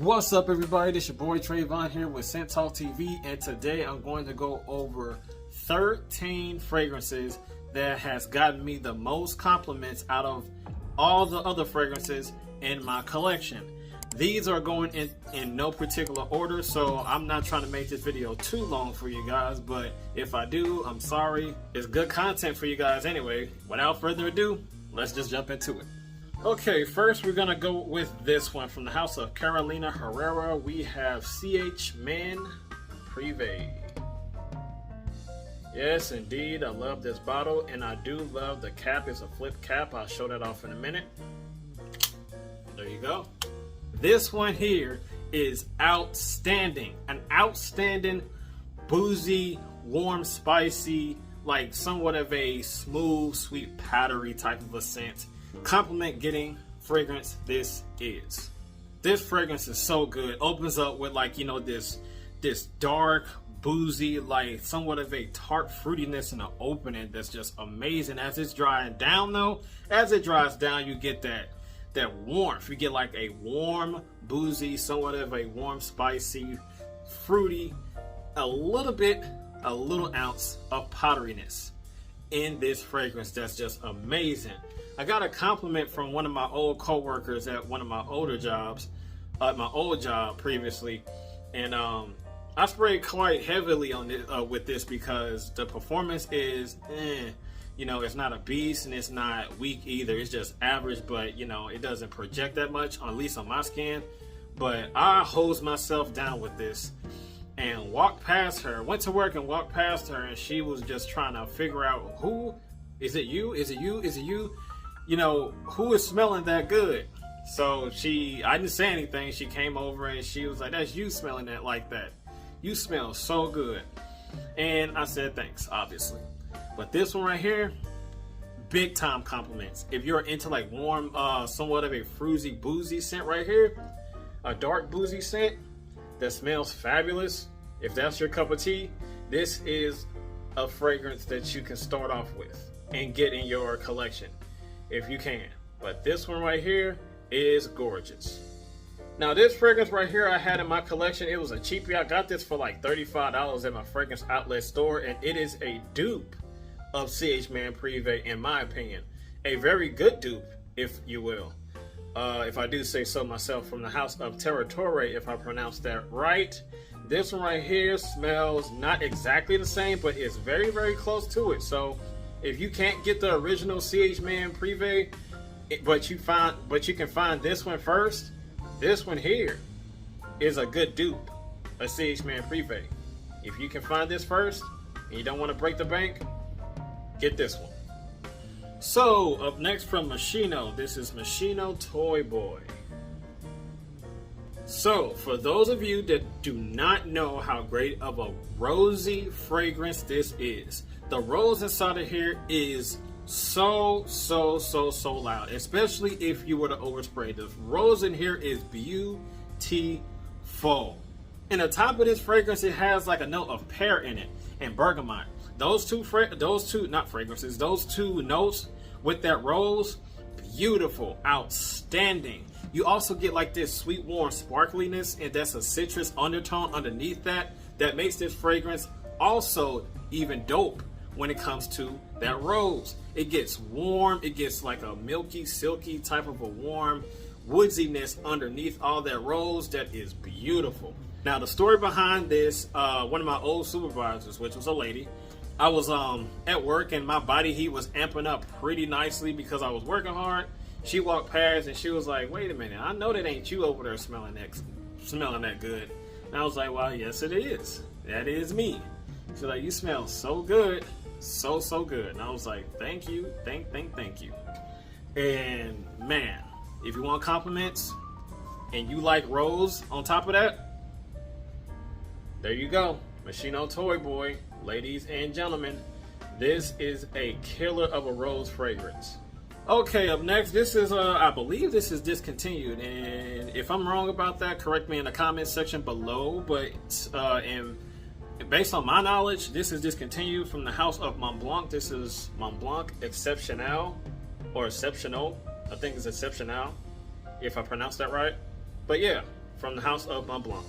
What's up, everybody? This your boy Trayvon here with Scent Talk TV, and today I'm going to go over 13 fragrances that has gotten me the most compliments out of all the other fragrances in my collection. These are going in no particular order, so I'm not trying to make this video too long for you guys, but if I do, I'm sorry. It's good content for you guys anyway. Without further ado, let's just jump into it. Okay, first we're gonna go with this one from the house of Carolina Herrera. We have CH Man Prive. Yes, indeed, I love this bottle, and I do love the cap. It's a flip cap. I'll show that off in a minute. There you go. This one here is outstanding. An outstanding, boozy, warm, spicy, like somewhat of a smooth, sweet, powdery type of a scent. Compliment getting fragrance this is. This fragrance is so good. Opens up with, like, you know, this dark, boozy, like somewhat of a tart fruitiness in the opening that's just amazing. As it's drying down though, as it dries down, you get that warmth. You get like a warm, boozy, somewhat of a warm, spicy, fruity, a little ounce of powderiness in this fragrance that's just amazing. I got a compliment from one of my old co-workers at one of my older jobs, my old job previously, and I sprayed quite heavily on this with this because the performance is, you know, it's not a beast and it's not weak either. It's just average, but you know, it doesn't project that much, at least on my skin. But I hosed myself down with this and walked past her, went to work and walked past her, and she was just trying to figure out, who is it? You? Is it you? Is it you? You know, who is smelling that good? So I didn't say anything. She came over and she was like, that's you smelling that like that. You smell so good. And I said, thanks, obviously. But this one right here, big time compliments. If you're into like warm, somewhat of a fruity, boozy scent right here, a dark boozy scent that smells fabulous, if that's your cup of tea, this is a fragrance that you can start off with and get in your collection if you can. But this one right here is gorgeous. Now this fragrance right here I had in my collection, it was a cheapie. I got this for like $35 at my fragrance outlet store, and it is a dupe of CH Man Prive, in my opinion. A very good dupe, if you will. If I do say so myself, from the house of Territoire, if I pronounce that right. This one right here smells not exactly the same, but it's very, very close to it. So if you can't get the original CH Man Prive, but you can find this one first, this one here is a good dupe of CH Man Prive. If you can find this first and you don't want to break the bank, get this one. So up next from Moschino, this is Moschino Toy Boy. So for those of you that do not know how great of a rosy fragrance this is, the rose inside of here is so loud, especially if you were to overspray. The rose in here is beautiful. And the top of this fragrance, it has like a note of pear in it and bergamot. Those two notes with that rose, beautiful, outstanding. You also get like this sweet, warm sparkliness, and that's a citrus undertone underneath that makes this fragrance also even dope when it comes to that rose. It gets warm, it gets like a milky, silky type of a warm woodsiness underneath all that rose that is beautiful. Now the story behind this, one of my old supervisors, which was a lady, I was at work and my body heat was amping up pretty nicely because I was working hard. She walked past and she was like, wait a minute, I know that ain't you over there smelling that good. And I was like, well, yes it is. That is me. She's like, you smell so good. So good. And I was like, thank you. Thank you. And man, if you want compliments and you like rose on top of that, there you go. Moschino Toy Boy, ladies and gentlemen, this is a killer of a rose fragrance. Okay, up next, this is I believe this is discontinued, and if I'm wrong about that, correct me in the comment section below. But and based on my knowledge, this is discontinued from the house of Montblanc. This is Montblanc Exceptional, or Exceptional. I think it's Exceptional, if I pronounce that right. But yeah, from the house of Montblanc.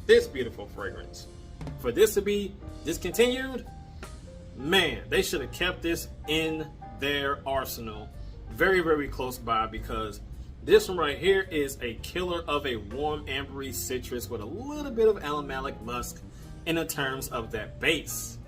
This beautiful fragrance. For this to be discontinued, man, they should have kept this in their arsenal very, very close by, because this one right here is a killer of a warm ambery citrus with a little bit of aromatic musk in the terms of that base.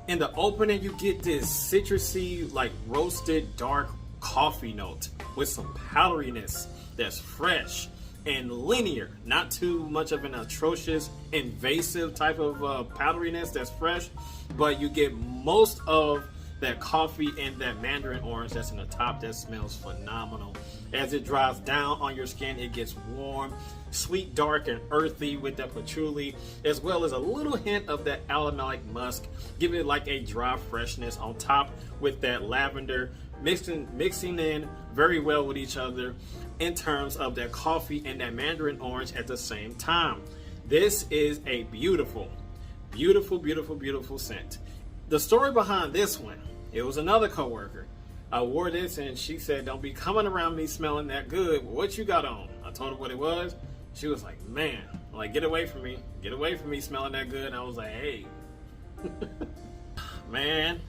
In the opening, you get this citrusy, like roasted dark coffee note with some powderiness that's fresh and linear, not too much of an atrocious invasive type of powderiness that's fresh, but you get most of that coffee and that mandarin orange that's in the top that smells phenomenal. As it dries down on your skin, it gets warm, sweet, dark, and earthy with that patchouli, as well as a little hint of that aromatic musk, giving it like a dry freshness on top with that lavender, mixing in very well with each other in terms of that coffee and that mandarin orange at the same time. This is a beautiful, beautiful, beautiful, beautiful scent. The story behind this one, it was another coworker. I wore this and she said, "Don't be coming around me smelling that good. What you got on?" I told her what it was. She was like, "Man, like, get away from me smelling that good." And I was like, "Hey, man,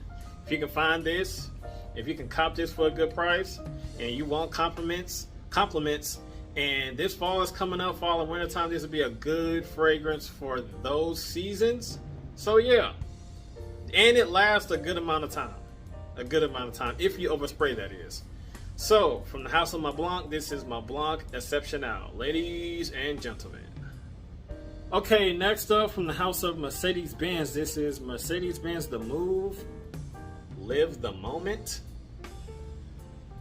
if you can find this, if you can cop this for a good price and you want compliments, and this fall is coming up, fall and winter time, this would be a good fragrance for those seasons." So yeah, and it lasts a good amount of time. If you overspray, that is. So from the house of Montblanc, this is Montblanc Exceptional, ladies and gentlemen. Okay, next up from the house of Mercedes-Benz, this is Mercedes-Benz The Move, Live the Moment.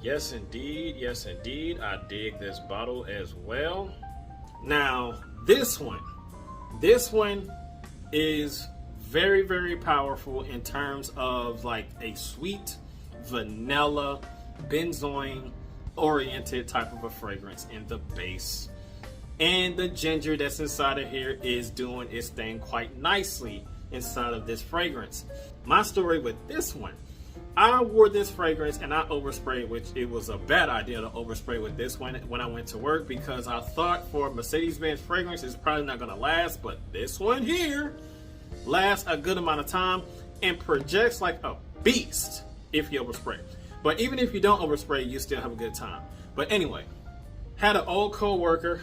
Yes indeed, I dig this bottle as well. Now this one is very, very powerful in terms of like a sweet vanilla benzoin oriented type of a fragrance in the base, and the ginger that's inside of here is doing its thing quite nicely inside of this fragrance. My story with this one, I wore this fragrance and I oversprayed, which it was a bad idea to overspray with this one when I went to work, because I thought for Mercedes-Benz fragrance it's probably not going to last, but this one here lasts a good amount of time and projects like a beast if you overspray. But even if you don't overspray, you still have a good time. But anyway, had an old co-worker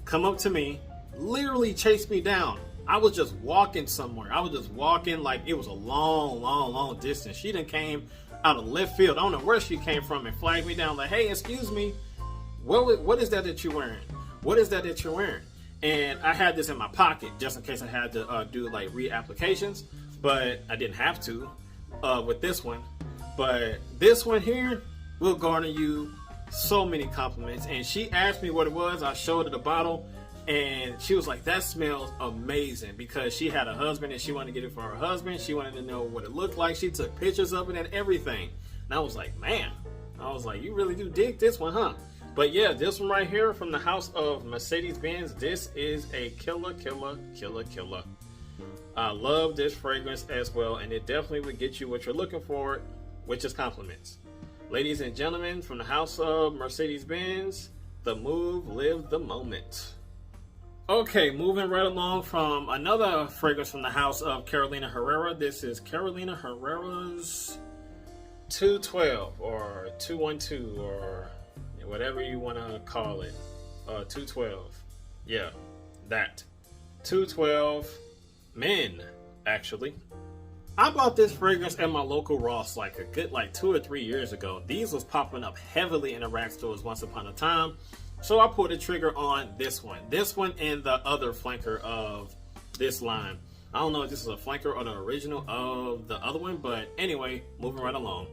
come up to me, literally chase me down. I was just walking somewhere. I was just walking like it was a long, long, long distance. She done came out of left field. I don't know where she came from and flagged me down like, "Hey, excuse me, what is that you're wearing? What is that you're wearing?" And I had this in my pocket just in case I had to do like reapplications, but I didn't have to with this one. But this one here will garner you so many compliments. And she asked me what it was. I showed her the bottle and she was like, "That smells amazing," because she had a husband and she wanted to get it for her husband. She wanted to know what it looked like. She took pictures of it and everything. And I was like, man, you really do dig this one, huh? But yeah, this one right here from the house of Mercedes-Benz, this is a killer. I love this fragrance as well, and it definitely would get you what you're looking for, which is compliments. Ladies and gentlemen, from the house of Mercedes-Benz, The Move, Live the Moment. Okay, moving right along from another fragrance from the house of Carolina Herrera. This is Carolina Herrera's 212 or 212 or whatever you want to call it. 212. Yeah, that. 212 Men, actually. I bought this fragrance at my local Ross like a good 2 or 3 years ago. These was popping up heavily in the rack stores once upon a time. So I pulled the trigger on this one. This one and the other flanker of this line. I don't know if this is a flanker or the original of the other one, but anyway, moving right along.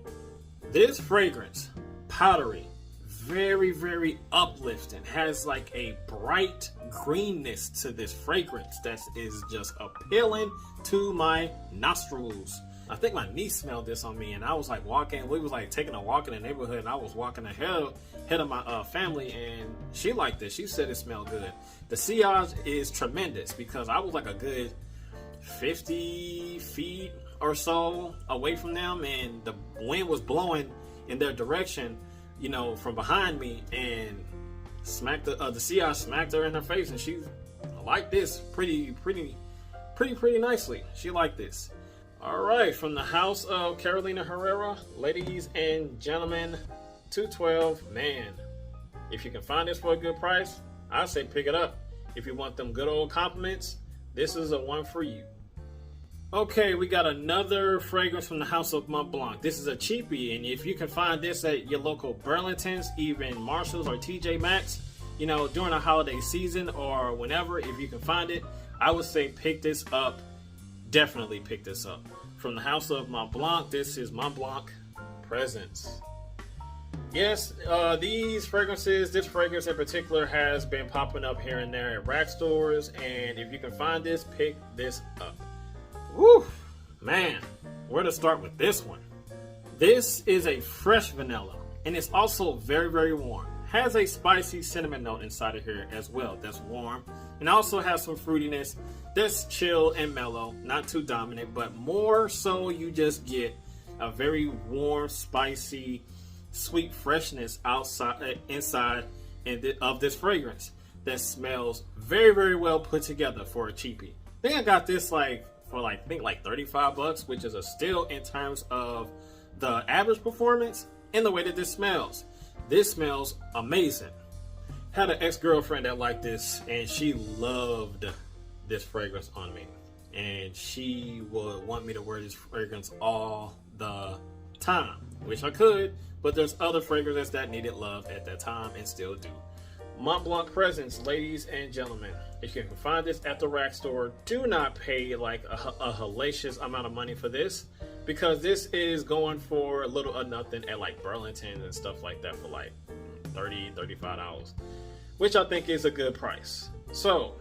This fragrance, powdery, very, very uplifting, has like a bright greenness to this fragrance that is just appealing to my nostrils. I think my niece smelled this on me, and I was like walking, we was like taking a walk in the neighborhood, and I was walking ahead of my family, and she liked this. She said it smelled good. The sillage is tremendous because I was like a good 50 feet or so away from them, and the wind was blowing in their direction, you know, from behind me, and smacked the sillage smacked her in her face, and she I like this pretty nicely. She liked this. All right, from the house of Carolina Herrera, ladies and gentlemen, 212, man. If you can find this for a good price, I say pick it up. If you want them good old compliments, this is a one for you. Okay, we got another fragrance from the house of Montblanc. This is a cheapie, and if you can find this at your local Burlingtons, even Marshalls or TJ Maxx, you know, during the holiday season or whenever, if you can find it, I would say pick this up. Definitely pick this up. From the house of Montblanc, this is Montblanc Presence. Yes, this fragrance in particular has been popping up here and there at rack stores, and if you can find this, pick this up. Woo, man, where to start with this one? This is a fresh vanilla, and it's also very warm. Has a spicy cinnamon note inside of here as well. That's warm, and also has some fruitiness. That's chill and mellow, not too dominant, but more so you just get a very warm, spicy, sweet freshness inside of this fragrance that smells very well put together for a cheapie. I think I got this for I think like $35, which is a steal in terms of the average performance and the way that this smells. This smells amazing. Had an ex-girlfriend that liked this, and she loved this fragrance on me, and she would want me to wear this fragrance all the time, which I could, but there's other fragrances that needed love at that time and still do. Montblanc Presence, ladies and gentlemen. If you can find this at the rack store, do not pay like a hellacious amount of money for this, because this is going for a little or nothing at like Burlington and stuff like that for like $30-$35, which I think is a good price. So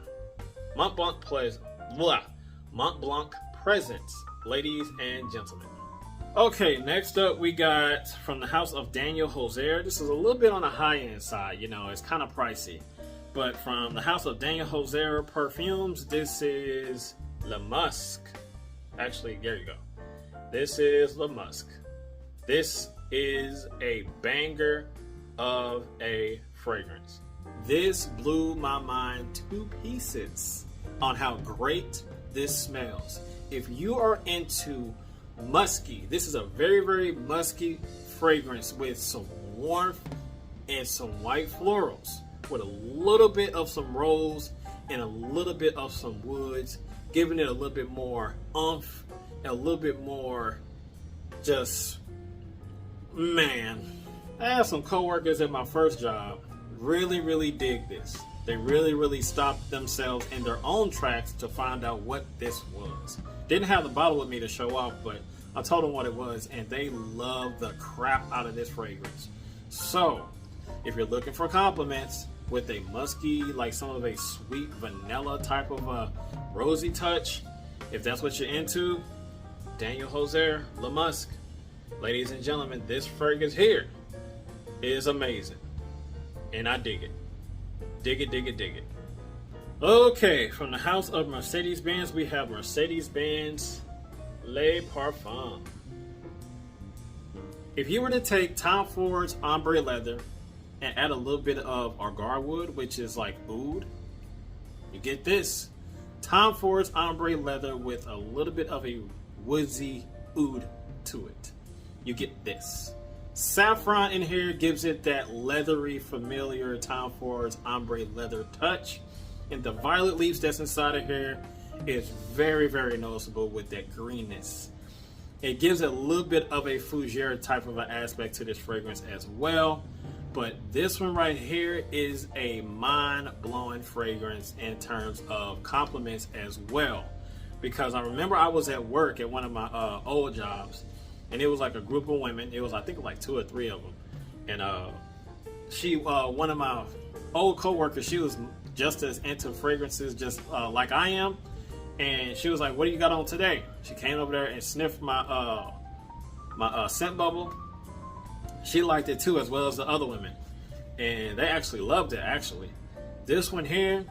Montblanc Presence, ladies and gentlemen. Okay, next up we got from the house of Daniel Josier. This is a little bit on the high end side, you know, it's kind of pricey. But from the house of Daniel Josier Perfumes, this is Le Musk. Actually, there you go. This is Le Musk. This is a banger of a fragrance. This blew my mind to pieces on how great this smells. If you are into musky, this is a very musky fragrance with some warmth and some white florals, with a little bit of some rose and a little bit of some woods, giving it a little bit more oomph and a little bit more just, man. I had some coworkers at my first job really dig this. They really stopped themselves in their own tracks to find out what this was. Didn't have the bottle with me to show off, but I told them what it was, and they loved the crap out of this fragrance. So if you're looking for compliments with a musky, like some of a sweet vanilla type of a rosy touch, if that's what you're into, Daniel Josier Le Musk. Ladies and gentlemen, this fragrance here is amazing, and I dig it. Dig it. Okay, from the house of Mercedes-Benz, we have Mercedes-Benz Le Parfum. If you were to take Tom Ford's ombre leather and add a little bit of agar wood, which is like oud, you get this. Tom Ford's ombre leather with a little bit of a woodsy oud to it. You get this. Saffron in here gives it that leathery, familiar Tom Ford's ombre leather touch. And the violet leaves that's inside of here is very noticeable with that greenness. It gives a little bit of a fougere type of an aspect to this fragrance as well. But this one right here is a mind-blowing fragrance in terms of compliments as well. Because I remember I was at work at one of my old jobs, and it was like a group of women. It was, I think, like 2 or 3 of them. And one of my old coworkers, she was just as into fragrances, just like I am. And she was like, "What do you got on today?" She came over there and sniffed my scent bubble. She liked it too, as well as the other women. And they actually loved it, actually. This one here,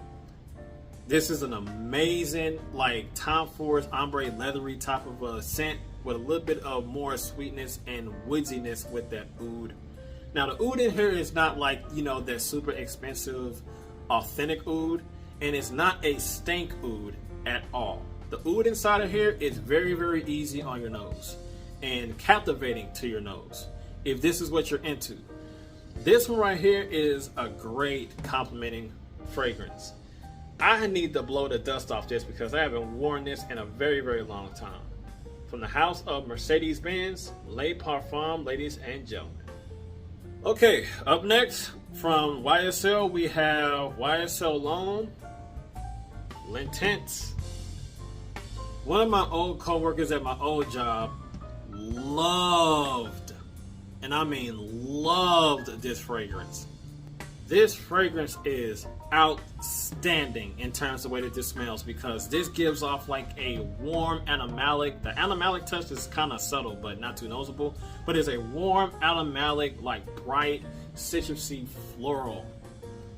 this is an amazing, like, Tom Ford's ombre leathery type of a scent with a little bit of more sweetness and woodiness with that oud. Now, the oud in here is not like, you know, that super expensive, authentic oud. and it's not a stink oud at all. The oud inside of here is very, very easy on your nose and captivating to your nose if this is what you're into. This one right here is a great complimenting fragrance. I need to blow the dust off this because I haven't worn this in a very, very long time. From the house of Mercedes-Benz Le Parfum, ladies and gentlemen. Okay, up next from YSL, we have YSL L'Homme L'Intense. One of my old co-workers at my old job loved, and I mean loved, this fragrance. This fragrance is outstanding in terms of the way that this smells, because this gives off like a warm animalic. The animalic touch is kind of subtle but not too noticeable, but it's a warm animalic, like bright citrusy floral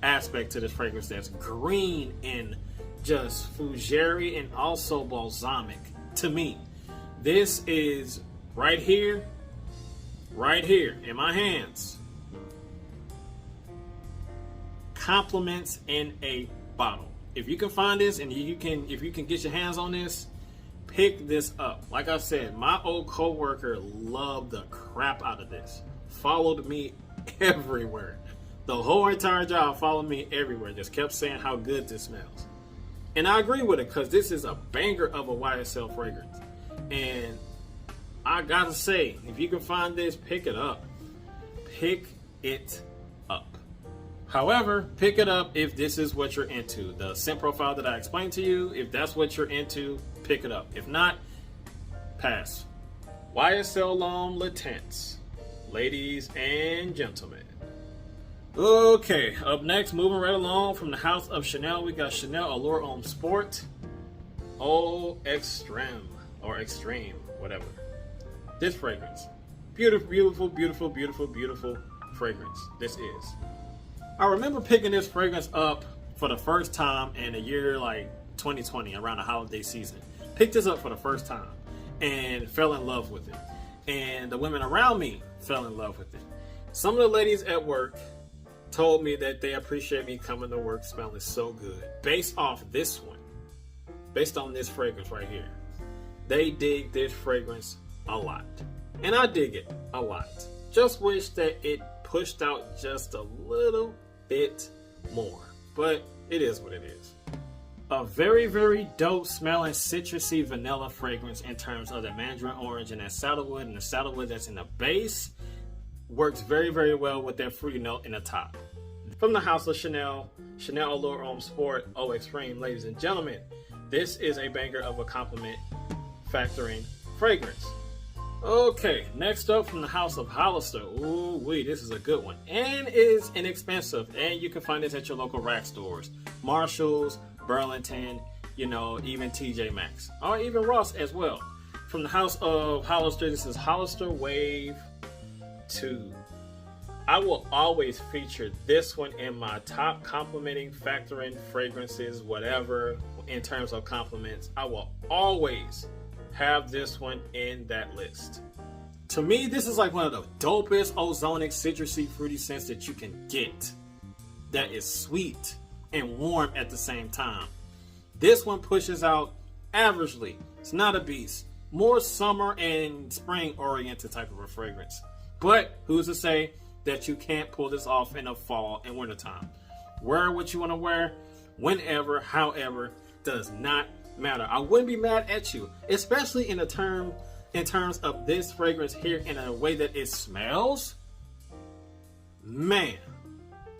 aspect to this fragrance that's green and just fougere and also balsamic. To me, this is right here in my hands. Compliments in a bottle. If you can find this and if you can get your hands on this, pick this up. Like I said, my old co-worker loved the crap out of this. Followed me everywhere. The whole entire job followed me everywhere. Just kept saying how good this smells. And I agree with it, because this is a banger of a YSL fragrance. And I gotta say, if you can find this, pick it up. Pick it up. However, pick it up if this is what you're into. The scent profile that I explained to you, if that's what you're into, pick it up. If not, pass. YSL L'Homme L'Intense, ladies and gentlemen. Okay, up next, moving right along from the house of Chanel, we got Chanel Allure Homme Sport Eau Extreme, or Extreme, whatever. This fragrance, beautiful, beautiful, beautiful, beautiful, beautiful fragrance. This is. I remember picking this fragrance up for the first time in the year like 2020, around the holiday season. Picked this up for the first time and fell in love with it. And the women around me fell in love with it. Some of the ladies at work told me that they appreciate me coming to work smelling so good. Based off this one, based on this fragrance right here. They dig this fragrance a lot. And I dig it a lot. Just wish that it pushed out just a little bit more. But it is what it is. A very, very dope smelling citrusy vanilla fragrance in terms of the mandarin orange and that saddlewood, and the saddlewood that's in the base works very, very well with that fruity note in the top. From the house of Chanel, Chanel Allure Homme Sport Eau Extreme, ladies and gentlemen, this is a banger of a compliment factoring fragrance. Okay, next up from the house of Hollister. Ooh wee, this is a good one. And is inexpensive, and you can find this at your local rack stores. Marshalls, Burlington, you know, even TJ Maxx, or even Ross as well. From the house of Hollister, this is Hollister Wave 2. I will always feature this one in my top complimenting, factoring, fragrances, whatever, in terms of compliments. I will always have this one in that list. To me, this is like one of the dopest ozonic, citrusy, fruity scents that you can get. That is sweet and warm at the same time. This one pushes out averagely. It's not a beast. More summer and spring oriented type of a fragrance. But who's to say that you can't pull this off in the fall and wintertime? Wear what you want to wear, whenever, however, does not matter. I wouldn't be mad at you, especially in terms of this fragrance here in a way that it smells. Man,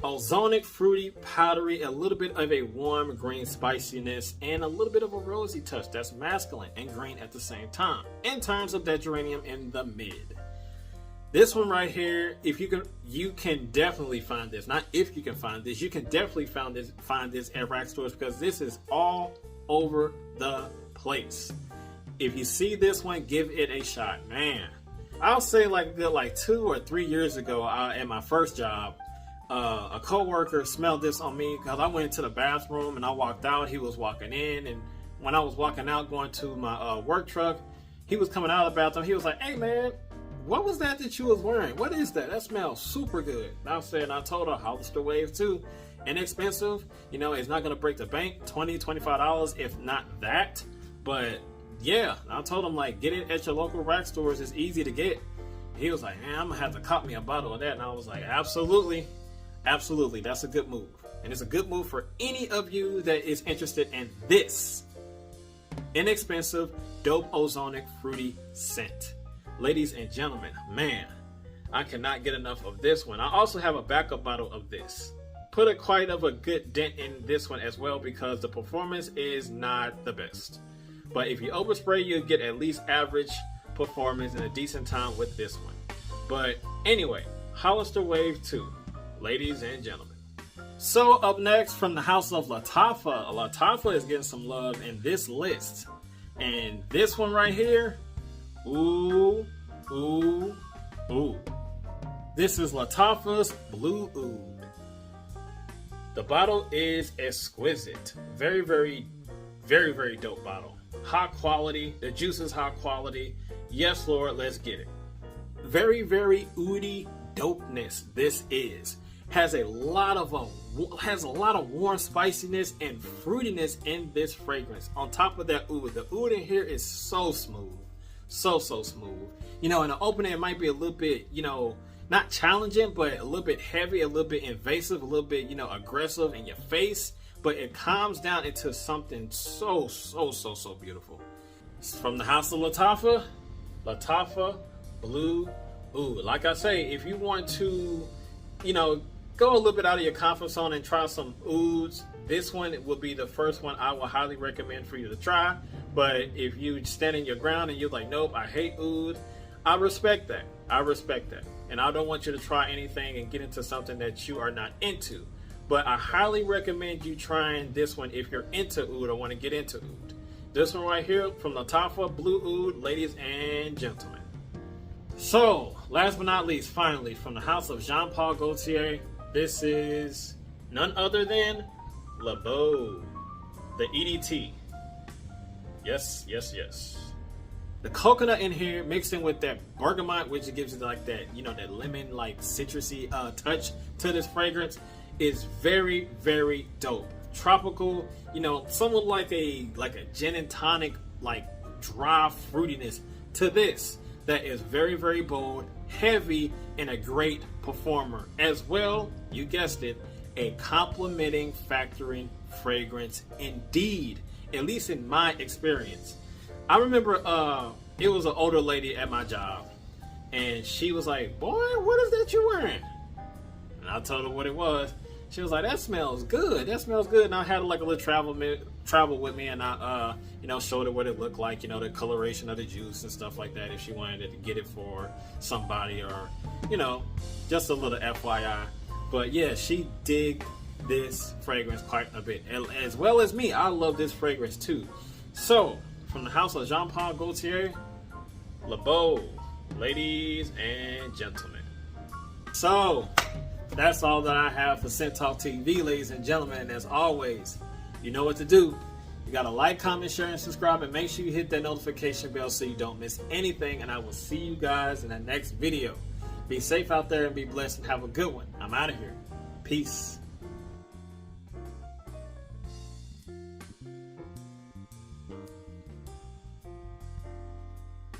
ozonic, fruity, powdery, a little bit of a warm green spiciness, and a little bit of a rosy touch that's masculine and green at the same time. In terms of that geranium in the mid. This one right here, if you can definitely find this. Not if you can find this, you can definitely find this at rack stores, because this is all over the place. If you see this one, give it a shot. Man, I'll say like 2 or 3 years ago, at my first job, a co-worker smelled this on me because I went into the bathroom and I walked out. He was walking in, and when I was walking out going to my work truck, he was coming out of the bathroom. He was like, "Hey man, what was that you was wearing? What is that? That smells super good." And I told her Hollister Wave 2. inexpensive. You know, it's not gonna break the bank. $20, $25, if not that. But yeah, I told him, like, get it at your local rack stores. It's easy to get. He was like, man, I'm gonna have to cop me a bottle of that. And I was like, absolutely, absolutely, that's a good move. And it's a good move for any of you that is interested in this inexpensive, dope, ozonic, fruity scent. Ladies and gentlemen, man, I cannot get enough of this one. I also have a backup bottle of this. Put a quite of a good dent in this one as well, because the performance is not the best. But if you overspray, you'll get at least average performance and a decent time with this one. But anyway, Hollister Wave 2, ladies and gentlemen. So up next, from the house of Lattafa. Lattafa is getting some love in this list. And this one right here, ooh, ooh, ooh. This is Lattafa's Blue Oud. The bottle is exquisite. Very, very, very, very dope bottle. High quality. The juice is high quality. Yes, Lord, let's get it. Very, very oudi dopeness this is. Has a lot of warm spiciness and fruitiness in this fragrance. On top of that oud, the oud in here is so smooth. So smooth. You know, in the opening it might be a little bit, you know, not challenging, but a little bit heavy, a little bit invasive, a little bit, you know, aggressive in your face. But it calms down into something so beautiful. It's from the house of Lattafa, Lattafa Blue Oud. Like I say, if you want to, you know, go a little bit out of your comfort zone and try some ouds, this one will be the first one I will highly recommend for you to try. But if you stand in your ground and you're like, nope, I hate oud, I respect that. I respect that. And I don't want you to try anything and get into something that you are not into. But I highly recommend you trying this one if you're into oud or want to get into oud. This one right here from Lattafa Blue Oud, ladies and gentlemen. So, last but not least, finally, from the house of Jean-Paul Gaultier, this is none other than Beau, the EDT. Yes. The coconut in here mixed in with that bergamot, which gives it like that, you know, that lemon like citrusy touch to this fragrance, is very, very dope. Tropical, you know, somewhat like a gin and tonic, like dry fruitiness to this that is very, very bold, heavy, and a great performer as well. You guessed it, a complementing factoring fragrance indeed, at least in my experience. I remember it was an older lady at my job, and she was like, boy, what is that you're wearing? And I told her what it was. She was like, that smells good. That smells good. And I had like a little travel with me, and I, you know, showed her what it looked like, you know, the coloration of the juice and stuff like that, if she wanted to get it for somebody, or, you know, just a little FYI. But yeah, she digged this fragrance quite a bit, as well as me. I love this fragrance too. So, from the house of Jean-Paul Gaultier, Beau, ladies and gentlemen. So, that's all that I have for Scent Talk TV, ladies and gentlemen. And as always, you know what to do. You gotta like, comment, share, and subscribe, and make sure you hit that notification bell so you don't miss anything. And I will see you guys in the next video. Be safe out there and be blessed and have a good one. I'm out of here. Peace.